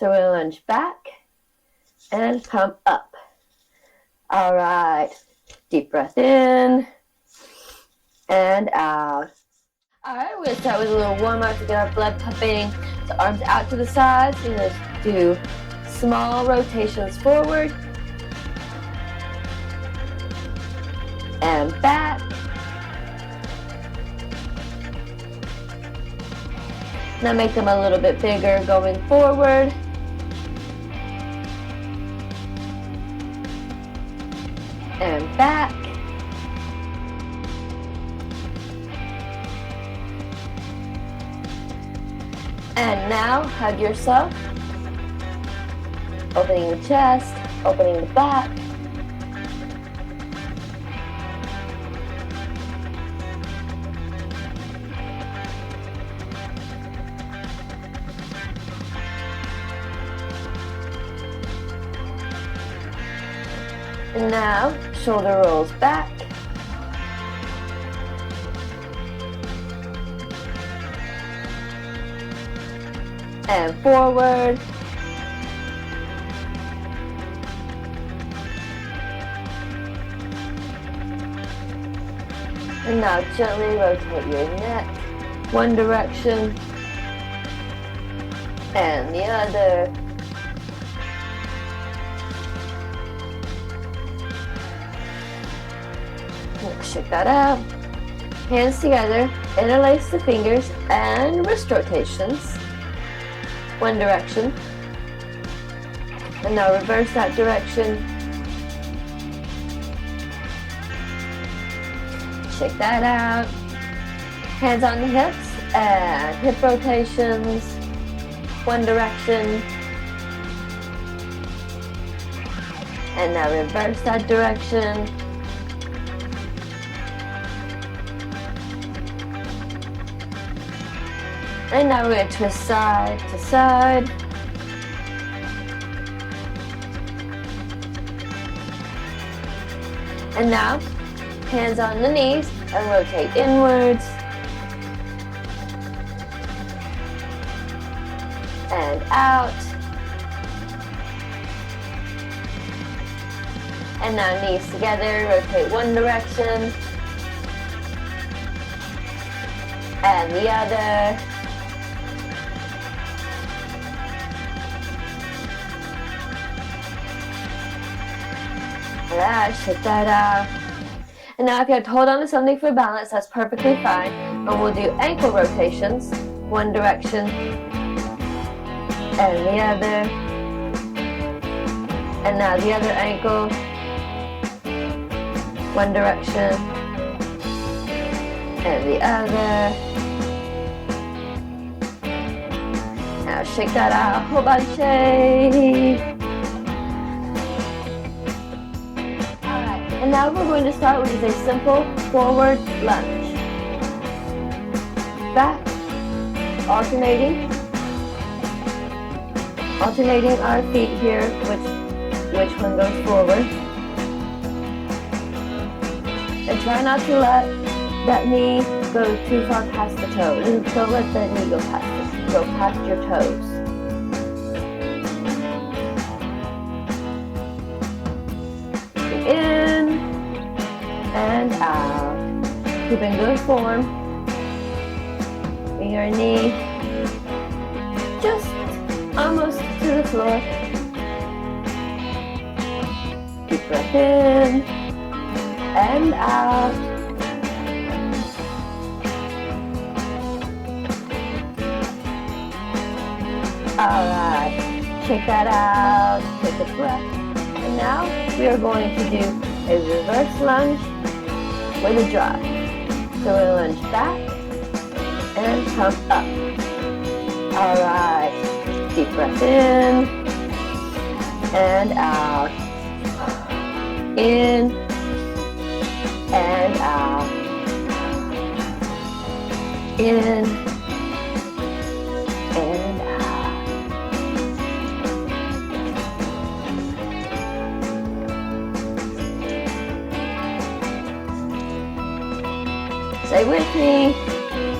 So we're going to lunge back and come up. All right. Deep breath in and out. All right, we're going to start with a little warm-up to get our blood pumping. So arms out to the sides. You're going to do small rotations forward and back. Now make them a little bit bigger going forward. And back. And now hug yourself. Opening the chest, opening the back. And now, shoulder rolls back. And forward. And now gently rotate your neck one direction and the other. Shake that out. Hands together, interlace the fingers and wrist rotations. One direction. And now reverse that direction. Shake that out. Hands on the hips and hip rotations. One direction. And now reverse that direction. And now we're going to twist side to side. And now, hands on the knees and rotate inwards. And out. And now knees together, rotate one direction. And the other. Alright, shake that out. And now if you have to hold on to something for balance, that's perfectly fine. And we'll do ankle rotations. One direction and the other. And now the other ankle. One direction and the other. Now shake that out. Whole body shake. And now we're going to start with a simple forward lunge. Back, alternating our feet here, which one goes forward. And try not to let that knee go too far past the toe. Don't let that knee go past your toes. In and out. Keep in good form. Bring your knee just almost to the floor. Deep breath in and out. Alright, shake that out, take a breath. And now we are going to do a reverse lunge with a drive. So we'll lunge back and come up. Alright, deep breath in and out. In and out. In and out. Stay with me.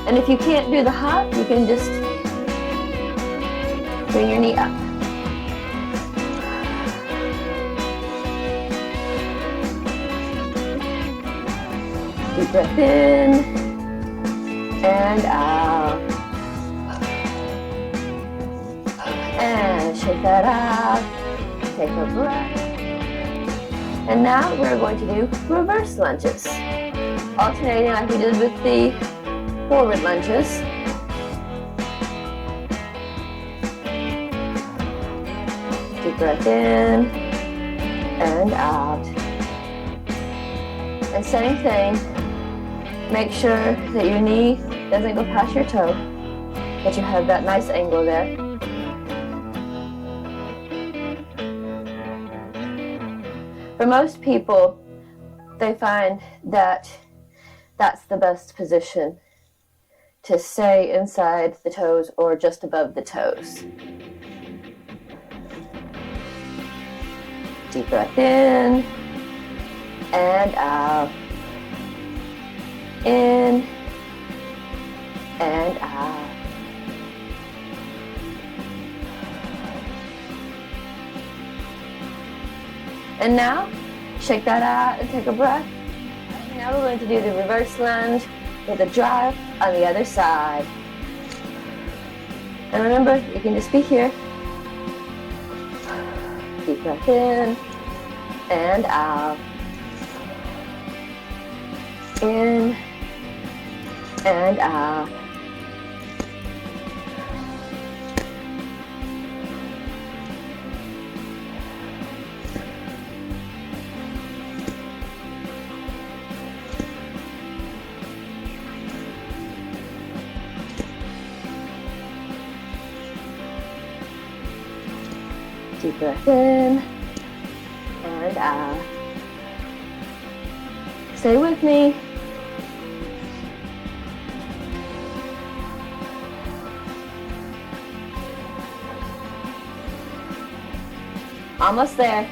And if you can't do the hop, you can just bring your knee up. breath in and out. And shake that out. Take a breath. And now we're going to do reverse lunges. Alternating like we did with the forward lunges. Deep breath in and out. And same thing, make sure that your knee doesn't go past your toe, that you have that nice angle there. For most people, they find that that's the best position to stay inside the toes or just above the toes. Deep breath in and out. In and out. And now, shake that out and take a breath. Now we're going to do the reverse lunge with a drive on the other side. And remember, you can just be here. Deep breath in and out. In and out. Deep breath in and out. Stay with me. Almost there.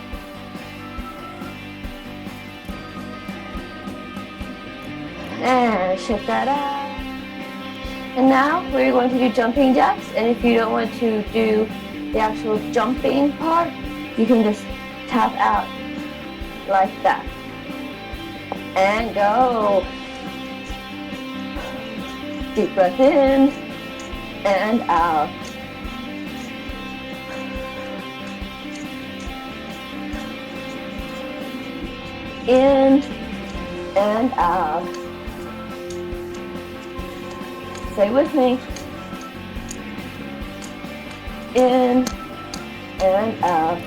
And shake that out. And now we're going to do jumping jacks. And if you don't want to do the actual jumping part, you can just tap out like that. And go. Deep breath in and out. In and out. Stay with me. In and out.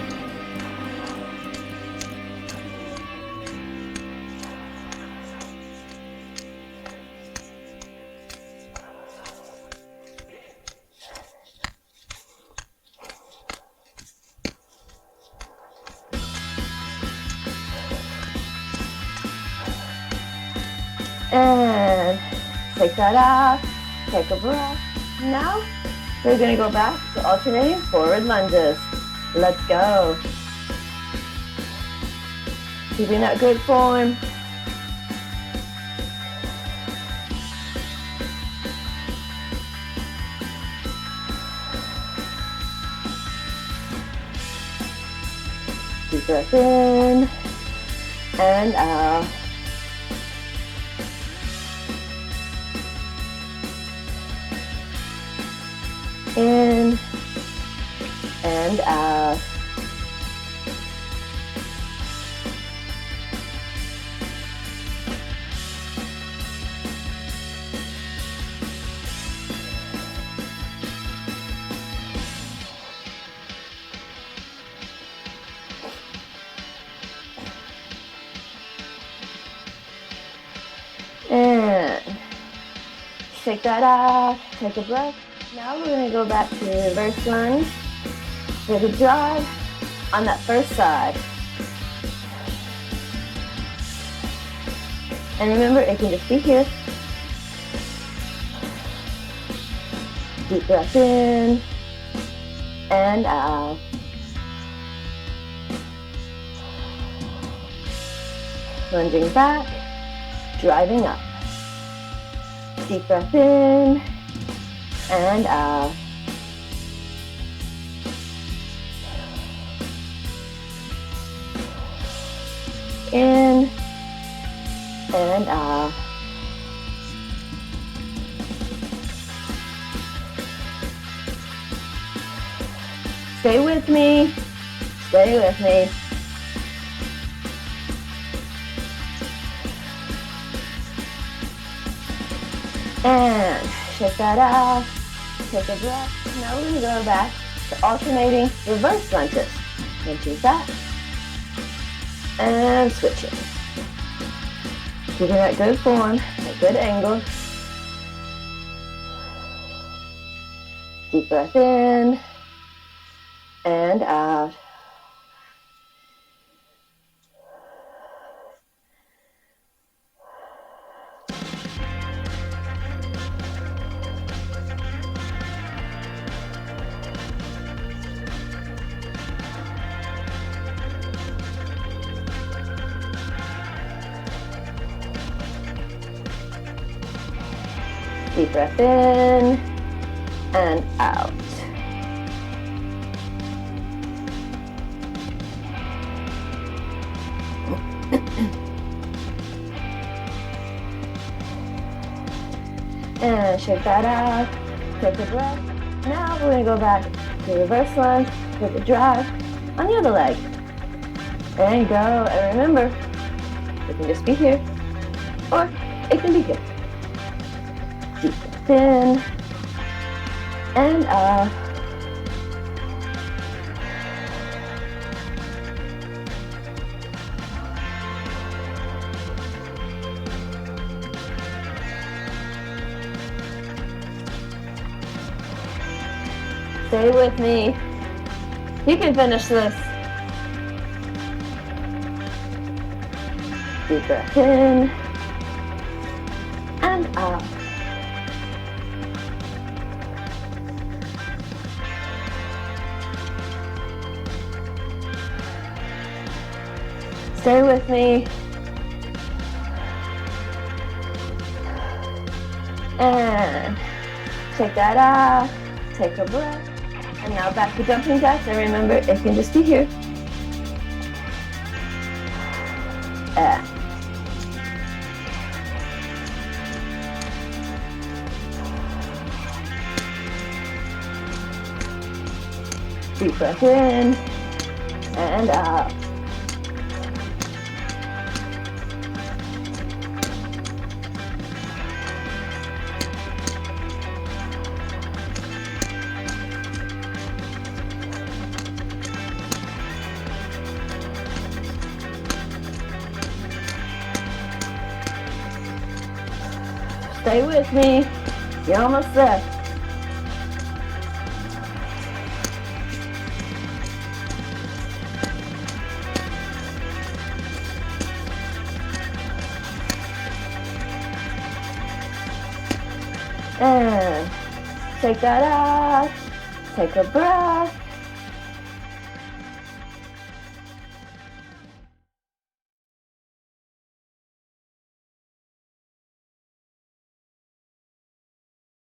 And take that out, take a breath. Now, we're going to go back to alternating forward lunges. Let's go. Keeping that good form. Deep breath in and out. In and out. And shake that out, take a breath. Now we're going to go back to the reverse lunge with a drive on that first side. And remember, it can just be here. Deep breath in and out. Lunging back, driving up. Deep breath in and out. In and out. Stay with me. Stay with me. And shake that out. Take a breath. Now we're going to go back to alternating reverse lunges. Lunges back. And switching. Keeping that good form, a good angle. Deep breath in and out. Deep breath in and out. And shake that out. Take a breath. Now we're going to go back to reverse lunge with a drive on the other leg. And go. And remember, it can just be here or it can be here. Deep breath in and out. Stay with me. You can finish this. Deep breath in and out. Stay with me. And take that out. Take a breath. And now back to jumping jacks. And remember, it can just be here. Deep breath in and out. Stay with me. You're almost there. And take that out. Take a breath.